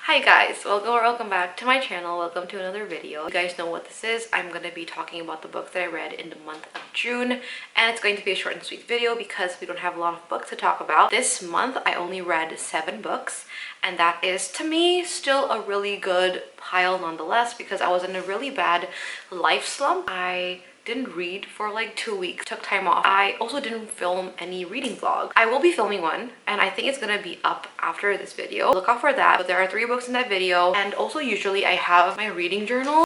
Hi guys, welcome back to my channel. Welcome to another video. You guys know what this is. I'm going to be talking about the books that I read in the month of June, and it's going to be a short and sweet video because we don't have a lot of books to talk about. This month I only read 7 books, and that is to me still a really good pile nonetheless because I was in a really bad life slump. I didn't read for like 2 weeks, took time off. I also didn't film any reading vlog. I will be filming one and I think it's gonna be up after this video. Look out for that. But there are 3 books in that video, and also usually I have my reading journal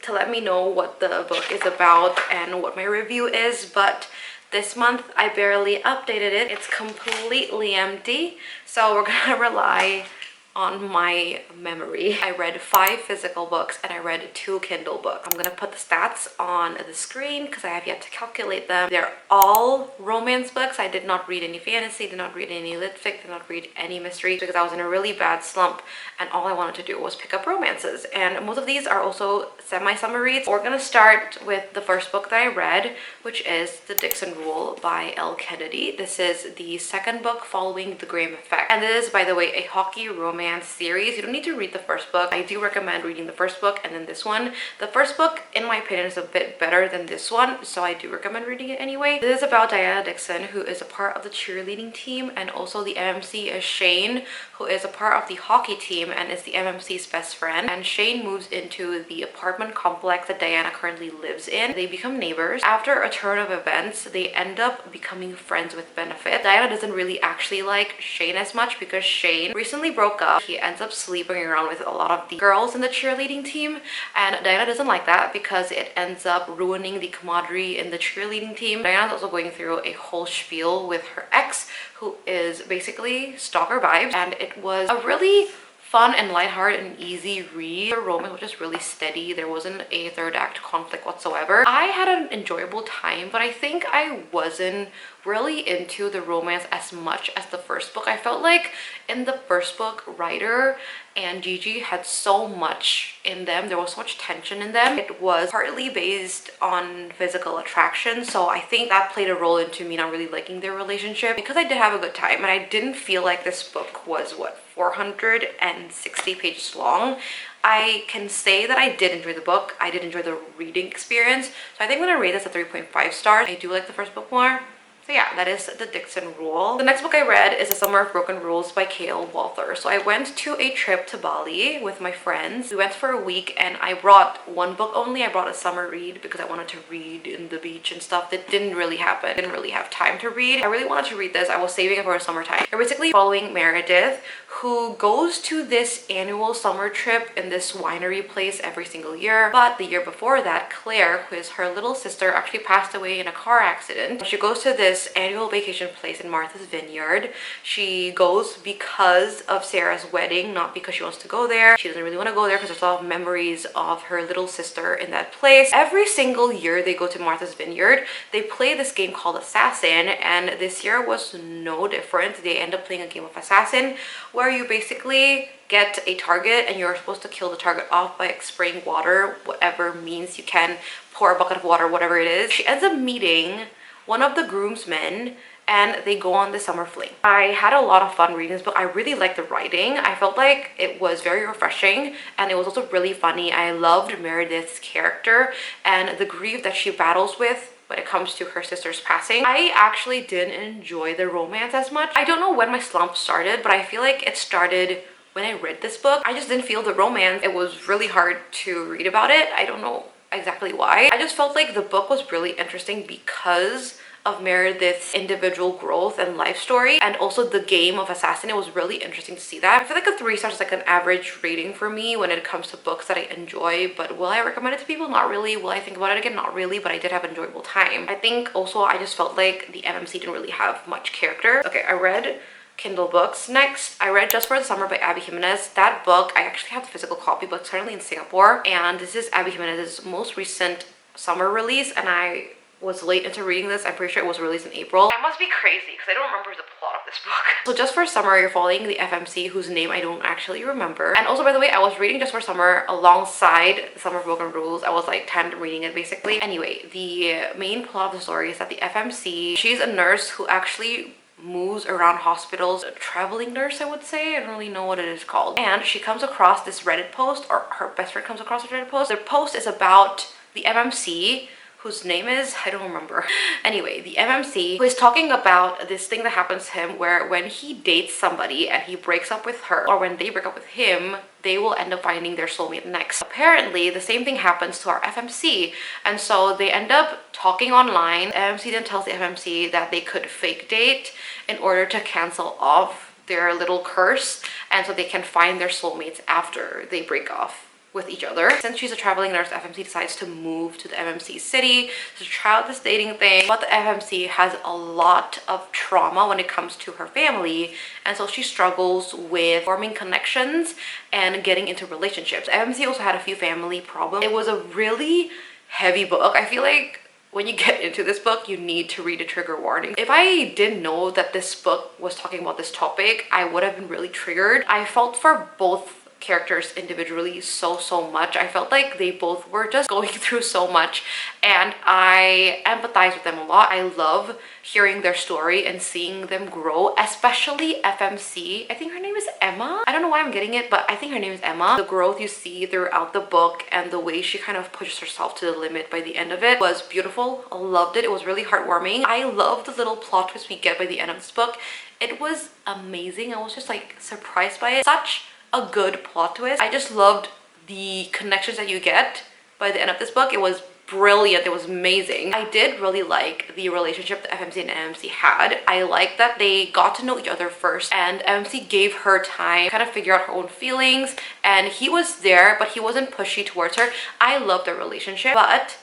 to let me know what the book is about and what my review is, but this month I barely updated it. It's completely empty, so we're gonna rely on my memory. I read 5 physical books and I read 2 Kindle books. I'm gonna put the stats on the screen because I have yet to calculate them. They're all romance books. I did not read any fantasy, did not read any lit fic, did not read any mystery because I was in a really bad slump and all I wanted to do was pick up romances. And most of these are also semi-summer reads. We're gonna start with the first book that I read, which is The Dixon Rule by L. Kennedy. This is the second book following The Graham Effect. And this is, by the way, a hockey romance series. You don't need to read the first book. I do recommend reading the first book and then this one. The first book, in my opinion, is a bit better than this one, so I do recommend reading it anyway. This is about Diana Dixon, who is a part of the cheerleading team, and also the MMC is Shane, who is a part of the hockey team and is the MMC's best friend. And Shane moves into the apartment complex that Diana currently lives in. They become neighbors. After a turn of events, they end up becoming friends with benefit. Diana doesn't really actually like Shane as much because Shane recently broke up. He ends up sleeping around with a lot of the girls in the cheerleading team, and Diana doesn't like that because it ends up ruining the camaraderie in the cheerleading team. Diana's also going through a whole spiel with her ex, who is basically stalker vibes, and it was a really fun and lighthearted and easy read. The romance was just really steady. There wasn't a third act conflict whatsoever. I had an enjoyable time, but I think I wasn't really into the romance as much as the first book. I felt like in the first book, Ryder and Gigi had so much in them. There was so much tension in them. It was partly based on physical attraction, so I think that played a role into me not really liking their relationship because I did have a good time and I didn't feel like this book was 460 pages long. I can say that I did enjoy the book. I did enjoy the reading experience, so I think I'm gonna rate this a 3.5 stars. I do like the first book more. So yeah, that is The Dixon Rule. The next book I read is A Summer of Broken Rules by K.L. Walther. So I went to a trip to Bali with my friends. We went for a week and I brought 1 book only. I brought a summer read because I wanted to read in the beach and stuff. That didn't really happen. Didn't really have time to read. I really wanted to read this. I was saving it for a summertime. We're basically following Meredith, who goes to this annual summer trip in this winery place every single year. But the year before that, Claire, who is her little sister, actually passed away in a car accident. She goes to this annual vacation place in Martha's Vineyard. She goes because of Sarah's wedding, not because she wants to go there. She doesn't really want to go there because there's a lot of memories of her little sister in that place. Every single year they go to Martha's Vineyard, they play this game called Assassin, and this year was no different. They end up playing a game of Assassin where you basically get a target and you're supposed to kill the target off by spraying water, whatever means you can, pour a bucket of water, whatever it is. She ends up meeting one of the groomsmen and they go on the summer fling. I had a lot of fun reading this book. I really liked the writing. I felt like it was very refreshing and it was also really funny. I loved Meredith's character and the grief that she battles with when it comes to her sister's passing. I actually didn't enjoy the romance as much. I don't know when my slump started, but I feel like it started when I read this book. I just didn't feel the romance. It was really hard to read about it. I don't know exactly why. I just felt like the book was really interesting because of Meredith's individual growth and life story, and also the game of Assassin. It was really interesting to see that. I feel like a 3 stars is like an average rating for me when it comes to books that I enjoy, but will I recommend it to people? Not really. Will I think about it again? Not really, but I did have an enjoyable time. I think also I just felt like the MMC didn't really have much character. Okay, I read Kindle books. Next, I read Just for the Summer by Abby Jimenez. That book, I actually have the physical copy, but it's currently in Singapore, and this is Abby Jimenez's most recent summer release, and I was late into reading this. I'm pretty sure it was released in April. I must be crazy because I don't remember the plot of this book. So Just for Summer, you're following the FMC, whose name I don't actually remember. And also, by the way, I was reading Just for Summer alongside Summer of Broken Rules. I was like tandem reading it basically. Anyway, the main plot of the story is that the FMC, she's a nurse who actually moves around hospitals, a traveling nurse, I would say. I don't really know what it is called. And she comes across this Reddit post, or her best friend comes across a Reddit post. The post is about the MMC, whose name is, I don't remember. Anyway, the MMC, who is talking about this thing that happens to him where when he dates somebody and he breaks up with her, or when they break up with him, they will end up finding their soulmate next. Apparently, the same thing happens to our FMC. And so they end up talking online. MMC then tells the FMC that they could fake date in order to cancel off their little curse, and so they can find their soulmates after they break off with each other. Since she's a traveling nurse, the FMC decides to move to the MMC city to try out this dating thing. But the FMC has a lot of trauma when it comes to her family, and so she struggles with forming connections and getting into relationships. The FMC also had a few family problems. It was a really heavy book. I feel like when you get into this book, you need to read a trigger warning. If I didn't know that this book was talking about this topic, I would have been really triggered. I felt for both characters individually so much. I felt like they both were just going through so much, and I empathize with them a lot. I love hearing their story and seeing them grow, especially FMC. I think her name is Emma. I don't know why I'm getting it, but I think her name is Emma. The growth you see throughout the book and the way she kind of pushes herself to the limit by the end of it was beautiful. I loved it. It was really heartwarming. I love the little plot twist we get by the end of this book. It was amazing. I was just like surprised by it. Such a good plot twist. I just loved the connections that you get by the end of this book. It was brilliant. It was amazing. I did really like the relationship that FMC and MMC had. I like that they got to know each other first, and MMC gave her time to kind of figure out her own feelings, and he was there, but he wasn't pushy towards her. I love their relationship, but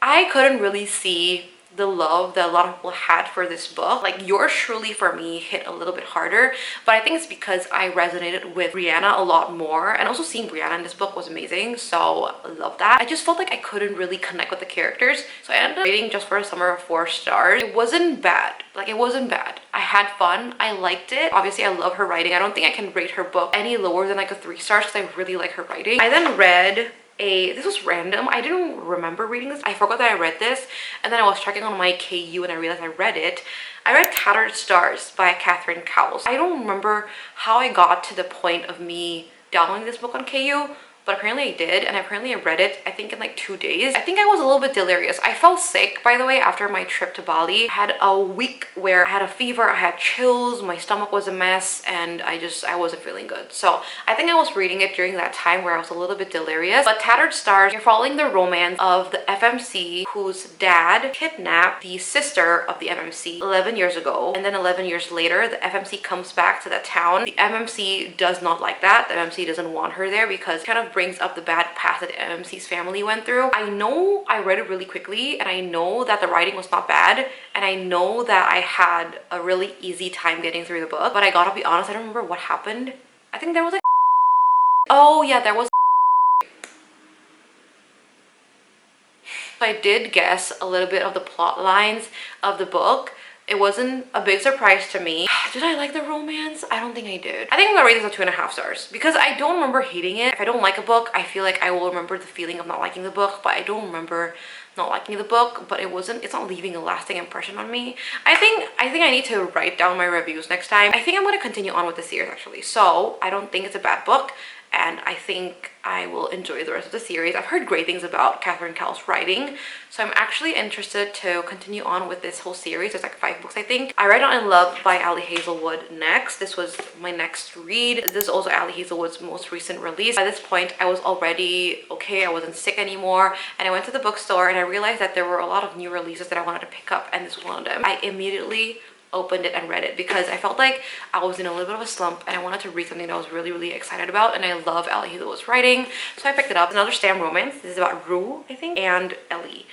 I couldn't really see the love that a lot of people had for this book. Like, Yours Truly for me hit a little bit harder, but I think it's because I resonated with Brianna a lot more, and also seeing Brianna in this book was amazing, so I love that. I just felt like I couldn't really connect with the characters, so I ended up rating Just for a Summer of 4 stars. It wasn't bad. Like, it wasn't bad. I had fun. I liked it. Obviously, I love her writing. I don't think I can rate her book any lower than like a 3 stars because I really like her writing. I then read this was random. I didn't remember reading this. I forgot that I read this, and then I was checking on my KU and I realized I read it. I read Tattered Stars by Catherine Cowles. I don't remember how I got to the point of me downloading this book on KU, but apparently I did, and apparently I read it, I think, in like 2 days. I think I was a little bit delirious. I fell sick, by the way, after my trip to Bali. I had a week where I had a fever, I had chills, my stomach was a mess, and I wasn't feeling good. So I think I was reading it during that time where I was a little bit delirious. But Tattered Stars, you're following the romance of the FMC, whose dad kidnapped the sister of the MMC 11 years ago. And then 11 years later, the FMC comes back to that town. The MMC does not like that. The MMC doesn't want her there because it kind of brings up the bad past that MMC's family went through. I know I read it really quickly, and I know that the writing was not bad, and I know that I had a really easy time getting through the book, but I gotta be honest, I don't remember what happened. I think there was like, oh yeah, there was. So I did guess a little bit of the plot lines of the book. It wasn't a big surprise to me. Did I like the romance? I don't think I did. I think I'm gonna rate this a 2.5 stars because I don't remember hating it. If I don't like a book, I feel like I will remember the feeling of not liking the book, but I don't remember not liking the book. But it's not leaving a lasting impression on me. I think I need to write down my reviews next time. I think I'm gonna continue on with the series actually. So I don't think it's a bad book, and I think I will enjoy the rest of the series. I've heard great things about Catherine Cowles' writing, so I'm actually interested to continue on with this whole series. There's like 5 books, I think. I read On in Love by Ali Hazelwood next. This was my next read. This is also Ali Hazelwood's most recent release. By this point, I was already okay. I wasn't sick anymore, and I went to the bookstore and I realized that there were a lot of new releases that I wanted to pick up, and this was one of them. I immediately opened it and read it because I felt like I was in a little bit of a slump and I wanted to read something that I was really excited about, and I love Ali Hazelwood's writing, so I picked it up. Another Stam romance. This is about Rue, I think, and Ellie.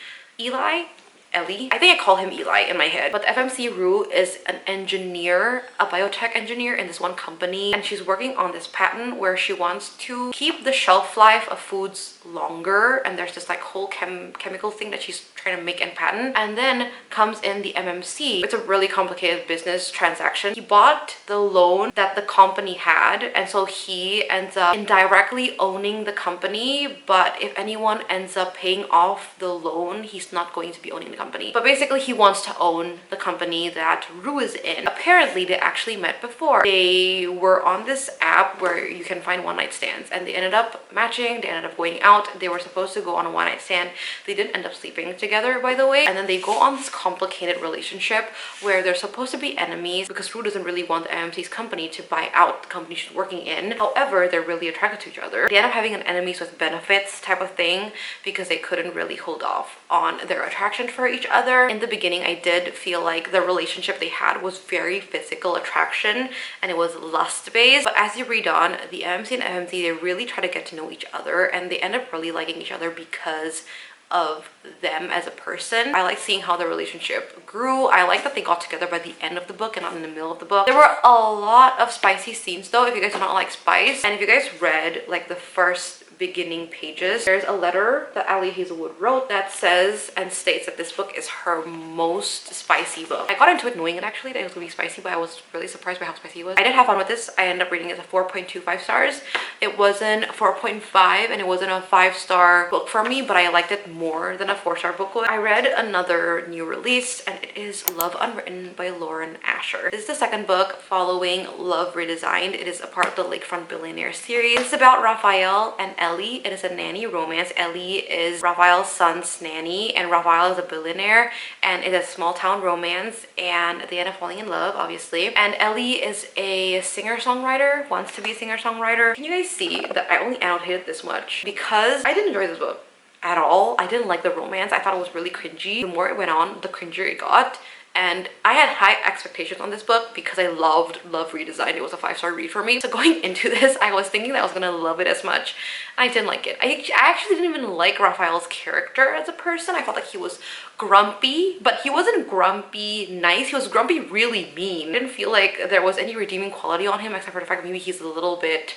I think I call him Eli in my head. But the FMC Rue is an engineer, a biotech engineer in this one company, and she's working on this patent where she wants to keep the shelf life of foods longer, and there's this like whole chemical thing that she's trying to make and patent. And then comes in the MMC. It's a really complicated business transaction. He bought the loan that the company had, and so he ends up indirectly owning the company, but if anyone ends up paying off the loan, he's not going to be owning the company. But basically he wants to own the company that Rue is in. Apparently they actually met before. They were on this app where you can find one night stands, and they ended up matching, they ended up going out. They were supposed to go on a one night stand. They didn't end up sleeping together, by the way. And then they go on this complicated relationship where they're supposed to be enemies because Rue doesn't really want the MMC's company to buy out the company she's working in. However, they're really attracted to each other. They end up having an enemies with benefits type of thing because they couldn't really hold off on their attraction for each other. In the beginning, I did feel like the relationship they had was very physical attraction and it was lust based. But as you read on, the MMC and MMC, they really try to get to know each other and they end up really liking each other because of them as a person. I like seeing how the relationship grew. I like that they got together by the end of the book and not in the middle of the book. There were a lot of spicy scenes though, if you guys do not like spice. And if you guys read like the first beginning pages, there's a letter that Ali Hazelwood wrote that says and states that this book is her most spicy book. I got into it knowing it actually that it was gonna be spicy, but I was really surprised by how spicy it was. I did have fun with this. I ended up rating it as a 4.25 stars. It wasn't 4.5 and it wasn't a 5-star book for me, but I liked it more than a 4-star book would. I read another new release and it is Love Unwritten by Lauren Asher. This is the second book following Love Redesigned. It is a part of the Lakefront Billionaire series. It's about Raphael and Ellie. It is a nanny romance. Ellie is Raphael's son's nanny and Raphael is a billionaire, and it's a small town romance and they end up falling in love, obviously. And Ellie is a singer-songwriter, wants to be a singer-songwriter. Can you guys see that I only annotated this much because I didn't enjoy this book at all. I didn't like the romance. I thought it was really cringy. The more it went on, the cringier it got. And I had high expectations on this book because I loved Love Redesigned. It was a 5-star read for me. So going into this, I was thinking that I was gonna love it as much. And I didn't like it. I actually didn't even like Raphael's character as a person. I felt like he was grumpy, but he wasn't grumpy nice. He was grumpy really mean. I didn't feel like there was any redeeming quality on him except for the fact that maybe he's a little bit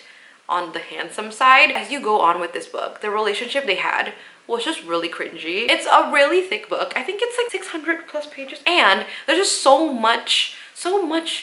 on the handsome side. As you go on with this book, the relationship they had was just really cringy. It's a really thick book. I think it's like 600 plus pages and there's just so much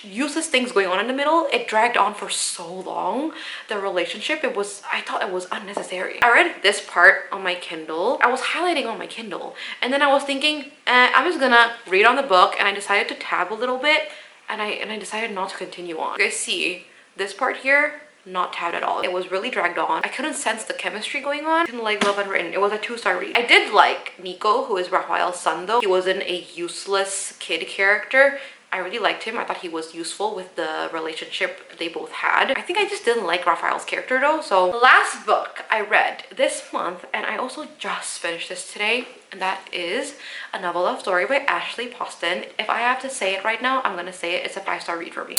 useless things going on in the middle. It dragged on for so long. The relationship, I thought it was unnecessary. I read this part on my Kindle. I was highlighting on my Kindle and then I was thinking, I'm just gonna read on the book, and I decided to tab a little bit and I decided not to continue on. You guys see this part here? Not tabbed at all. It was really dragged on. I couldn't sense the chemistry going on. I didn't like Love Unwritten. It was a 2-star read. I did like Nico, who is Raphael's son though. He wasn't a useless kid character. I really liked him. I thought he was useful with the relationship they both had. I think I just didn't like Raphael's character though. So the last book I read this month, and I also just finished this today, and that is A Novel Love Story by Ashley Poston. If I have to say it right now, I'm gonna say it. It's a 5-star read for me.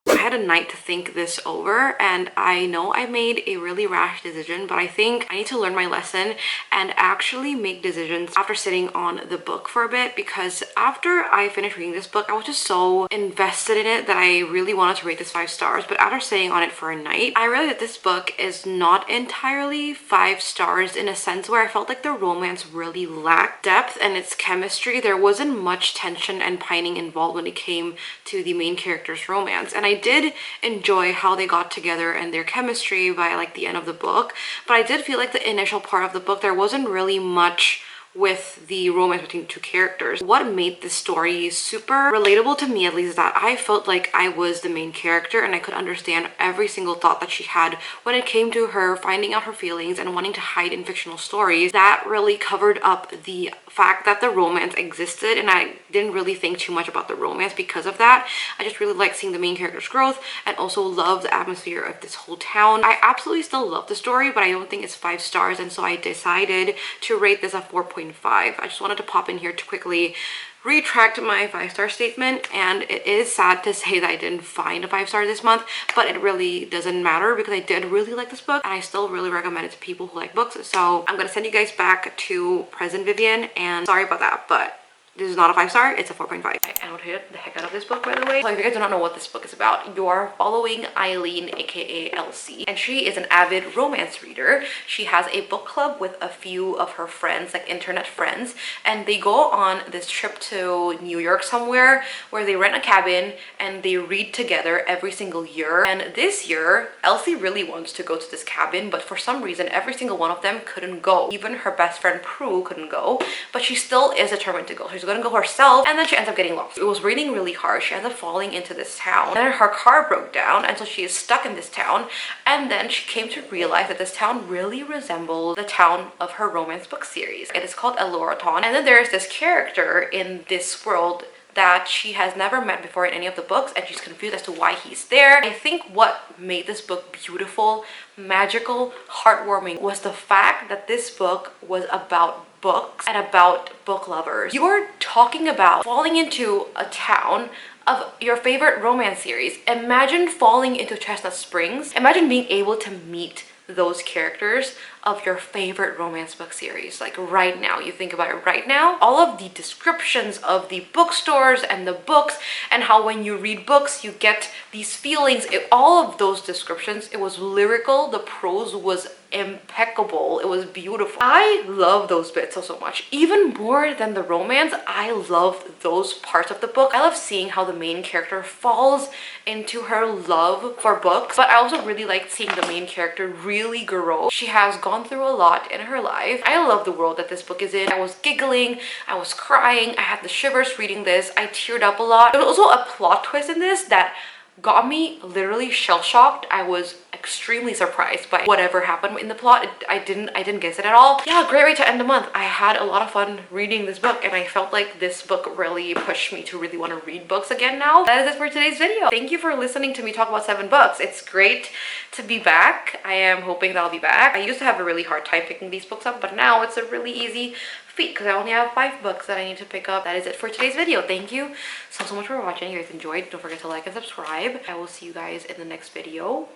I had a night to think this over, and I know I made a really rash decision, but I think I need to learn my lesson and actually make decisions after sitting on the book for a bit, because after I finished reading this book, I was just so invested in it that I really wanted to rate this 5 stars. But after sitting on it for a night, I realized that this book is not entirely 5 stars in a sense where I felt like the romance really lacked depth and its chemistry. There wasn't much tension and pining involved when it came to the main character's romance, and I did enjoy how they got together and their chemistry by like the end of the book, but I did feel like the initial part of the book there wasn't really much with the romance between 2 characters. What made this story super relatable to me, at least, is that I felt like I was the main character and I could understand every single thought that she had when it came to her finding out her feelings and wanting to hide in fictional stories. That really covered up the fact that the romance existed, and I didn't really think too much about the romance because of that. I just really liked seeing the main character's growth and also love the atmosphere of this whole town. I absolutely still love the story, but I don't think it's 5 stars, and so I decided to rate this a 4.5. I just wanted to pop in here to quickly retract my 5-star statement, and it is sad to say that I didn't find a 5-star this month, but it really doesn't matter because I did really like this book and I still really recommend it to people who like books. So I'm gonna send you guys back to present Vivian, and sorry about that, but This is not a 5-star, it's a 4.5. I annotated the heck out of this book, by the way. So if you guys do not know what this book is about, you are following Eileen, aka Elsie, and she is an avid romance reader. She has a book club with a few of her friends, like internet friends, and they go on this trip to New York somewhere where they rent a cabin and they read together every single year. And this year, Elsie really wants to go to this cabin, but for some reason, every single one of them couldn't go. Even her best friend Prue couldn't go, but she still is determined to go. She's gonna go herself, and then she ends up getting lost. It was raining really hard. She ends up falling into this town, and then her car broke down, and so she is stuck in this town. And then she came to realize that this town really resembled the town of her romance book series. It is called Eloraton, and then there is this character in this world that she has never met before in any of the books, and she's confused as to why he's there. I think what made this book beautiful, magical, heartwarming was the fact that this book was about books and about book lovers. You are talking about falling into a town of your favorite romance series. Imagine falling into Chestnut Springs. Imagine being able to meet those characters of your favorite romance book series. Like right now, you think about it right now, all of the descriptions of the bookstores and the books, and how when you read books you get these feelings, all of those descriptions, it was lyrical, the prose was impeccable, it was beautiful. I love those bits so much. Even more than the romance, I loved those parts of the book. I love seeing how the main character falls into her love for books, but I also really liked seeing the main character really grow. She has gone through a lot in her life. I love the world that this book is in. I was giggling, I was crying, I had the shivers reading this, I teared up a lot. There was also a plot twist in this that got me literally shell-shocked. I was extremely surprised by whatever happened in the plot. I didn't guess it at all. Yeah, great way to end the month. I had a lot of fun reading this book, and I felt like this book really pushed me to really want to read books again now. That is it for today's video. Thank you for listening to me talk about 7 books. It's great to be back. I am hoping that I'll be back. I used to have a really hard time picking these books up, but now it's a really easy feat because I only have 5 books that I need to pick up. That is it for today's video. Thank you so much for watching. If you guys enjoyed, don't forget to like and subscribe. I will see you guys in the next video.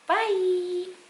Bye!